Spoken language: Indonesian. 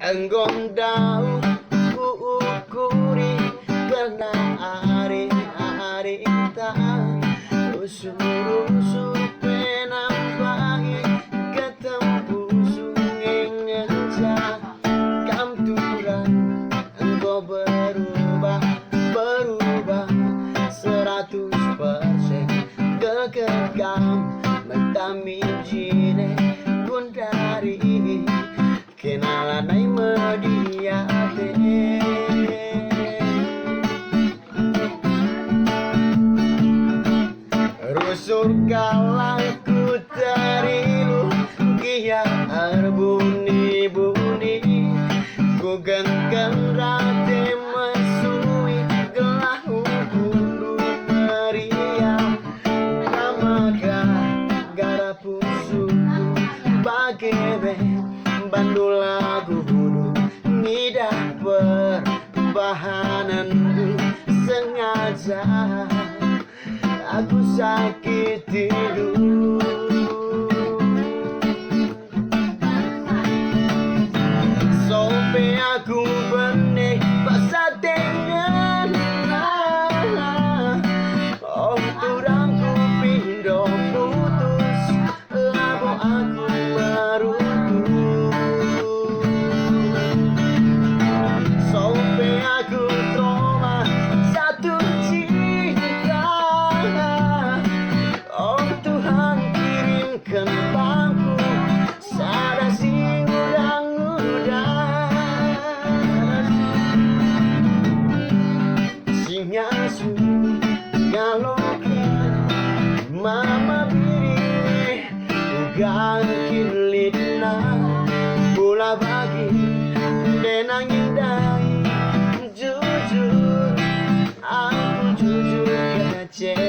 Enggong daun ku ukuri karena hari-hari tak usur-usur penampai ketemu sungai ngejak kamturan engkau berubah 100% kekekam mentami jine pun dari kenalan ay mediate rusur kalangku terilu kia arbuni-buni ku genggam rate mesui gelah gundu meriam namaga garapusuku bagebe bandul lagu hudu ngidah perbahanan sengaja aku sakiti dulu sampai aku benih basah dengan om turangku pindo putus labo aku merutu sampai aku trauma satu cinta oh Tuhan kirimkan bangku sada sing udang-udang sing asu galokan mama biri ugang kilidna bola bagi denang indai jujur aku jujur kece